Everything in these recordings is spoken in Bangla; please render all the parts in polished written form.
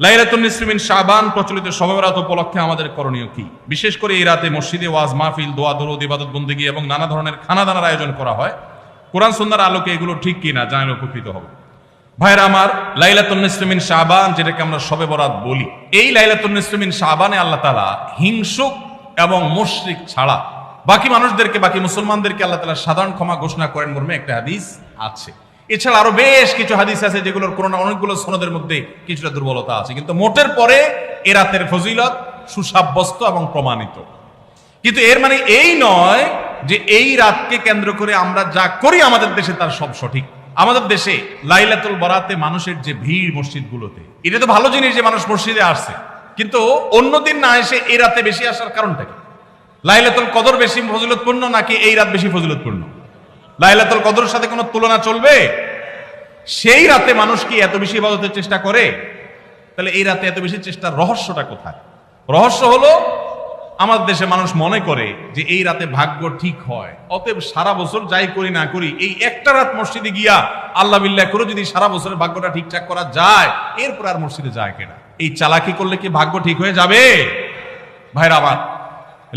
লাইলাতুন নিসফি মিন শাবান প্রচলিত শবে বরাত উপলক্ষে আমাদের করণীয় কি? বিশেষ করে এই রাতে মসজিদে ওয়াজ মাহফিল, দোয়া দরুদ, ইবাদত বন্দেগী এবং নানা ধরনের খানাদানার আয়োজন করা হয়। কোরআন সুন্নাহর আলোকে এগুলো ঠিক কিনা জানলে উপকৃত হবে। ভাইরা আমার, লাইলাতুন নিসফি মিন শাবান যেটাকে আমরা শবে বরাত বলি, এই লাইলাতুন নিসফি মিন শাবানে আল্লাহ তাআলা হিংসুক এবং মুশরিক ছাড়া বাকি মানুষদেরকে, বাকি মুসলমানদেরকে আল্লাহ তাআলা সাধারণ ক্ষমা ঘোষণা করেন মর্মে একটা হাদিস আছে। এছাড়া আরো বেশ কিছু হাদিস আছে যেগুলোর কোনো না অনেকগুলো সনদের মধ্যে কিছুটা দুর্বলতা আছে, কিন্তু মোটের পরে এ রাতের ফজিলত সুসাব্যস্ত এবং প্রমাণিত। কিন্তু এর মানে এই নয় যে এই রাতকে কেন্দ্র করে আমরা যা করি আমাদের দেশে তার সব সঠিক। আমাদের দেশে লাইলাতুল বরাতে মানুষের যে ভিড় মসজিদগুলোতে, এটা তো ভালো জিনিস যে মানুষ মসজিদে আসছে, কিন্তু অন্যদিন না এসে এই রাতে বেশি আসার কারণটা কি? লাইলাতুল কদর বেশি ফজিলতপূর্ণ নাকি এই রাত বেশি ফজিলতপূর্ণ? লাইলাতুল কদরের সাথে কোনো তুলনা চলবে? সেই রাতে মানুষ কি এত বেশি ইবাদতের চেষ্টা করে? তাহলে এই রাতে এত বেশি চেষ্টার রহস্যটা কোথায়? রহস্য হলো আমাদের দেশে মানুষ মনে করে যে এই রাতে ভাগ্য ঠিক হয়, অতএব সারা বছর যাই করি না করি এই একটা রাত মসজিদে গিয়া আল্লাহ বিল্লাহ করে যদি সারা বছরের ভাগ্যটা ঠিকঠাক করা যায়, এরপর আর মসজিদে যায় কিনা। এই চালাকি করলে কি ভাগ্য ঠিক হয়ে যাবে? ভাইরা আমার,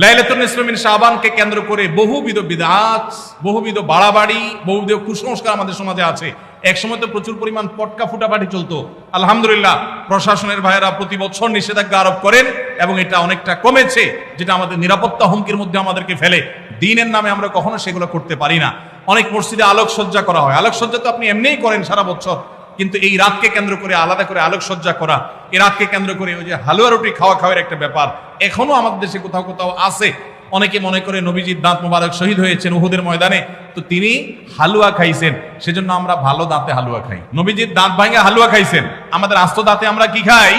লাইলাতুন নিসফি মিন শাবানকে কেন্দ্র করে বহুবিধ বিদআত, বহুবিধ বাড়াবাড়ি, বহুবিধ কুসংস্কার আমাদের সমাজে আছে। এক সময় তো প্রচুর পরিমাণ পটকা ফুটাফাটি চলতো। আলহামদুলিল্লাহ, প্রশাসনের ভাইয়েরা প্রতি বছর নিষেধাজ্ঞা আরোপ করেন এবং এটা অনেকটা কমেছে, যেটা আমাদের নিরাপত্তা হুমকির মধ্যে আমাদেরকে ফেলে। দ্বীনের নামে আমরা কখনো সেগুলো করতে পারি না। অনেক মসজিদে আলোকসজ্জা করা হয়। আলোকসজ্জা তো আপনি এমনিই করেন সারা বছর, কিন্তু এই রাতকে কেন্দ্র করে আলাদা করে আলোকসজ্জা করা, এই রাতকে কেন্দ্র করে ওই যে হালুয়া রুটি খাওয়ার একটা ব্যাপার এখনো আমাদের দেশে কোথাও কোথাও আছে। অনেকে মনে করে নবীজির দাঁত মোবারক শহীদ হয়েছেন উহুদের ময়দানে, তো তিনি হালুয়া খাইছেন, সেজন্য আমরা ভালো দাঁতে হালুয়া খাই। নবীজির দাঁত ভাঙে হালুয়া খাইছেন, আমাদের আস্ত দাঁতে আমরা কি খাই?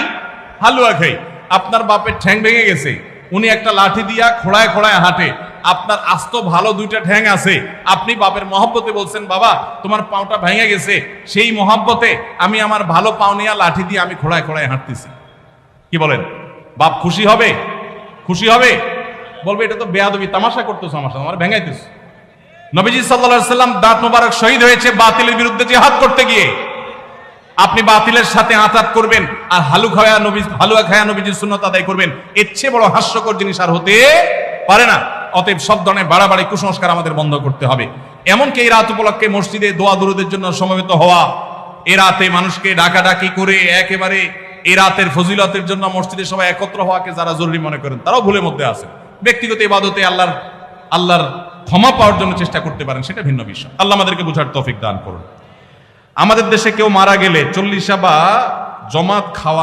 হালুয়া খাই। আপনার বাপের ঠ্যাং ভেঙে গেছে, উনি একটা লাঠি দিয়া খোড়ায় খোড়ায় হাঁটে, আপনার আস্ত ভালো দুইটা ঠ্যাং আছে, আপনি বাপের মহব্বতে বলছেন বাবা তোমার পাওটা ভেঙে গেছে, সেই মহব্বতে আমি আমার ভালো পাও নিয়ে লাঠি দিয়ে আমি খোড়ায় খোড়ায় হাঁটতেছি। কি বলেন? বাপ খুশি হবে? খুশি হবে? বলবে এটা তো বেয়াদবি, তামাশা করতেছ আমার সাথে, আমার ভেঙাইতেছ। নবীজি সাল্লাল্লাহু আলাইহি সাল্লাম দাঁত মোবারক শহীদ হয়েছে বাতিলের বিরুদ্ধে জিহাদ করতে গিয়ে। আপনি বাতিলের সাথে আঁতাত করবেন আর হালুয়া খায়া নবীজির সুন্নাত আদায় করবেন, এর চেয়ে বড় হাস্যকর জিনিস আর হতে পারে না। অতএব সব ধরনের বাড়াবাড়ি কুসংস্কার আমাদের বন্ধ করতে হবে। এমনকি এই রাত উপলক্ষে মসজিদে দোয়া দরুদের জন্য সমবেত হওয়া, এ রাতে মানুষকে ডাকাডাকি করে একেবারে এই রাতের ফজিলতের জন্য মসজিদে সবাই একত্র হওয়াকে যারা জরুরি মনে করেন তারাও ভুলের মধ্যে আছে। ব্যক্তিগত ইবাদতে আল্লাহর ক্ষমা পাওয়ার জন্য চেষ্টা করতে পারেন, সেটা ভিন্ন বিষয়। আল্লাহ আমাদেরকে বুঝার তৌফিক দান করুন। আমাদের দেশে কেউ মারা গেলে চল্লিশা বা জমাত খাওয়া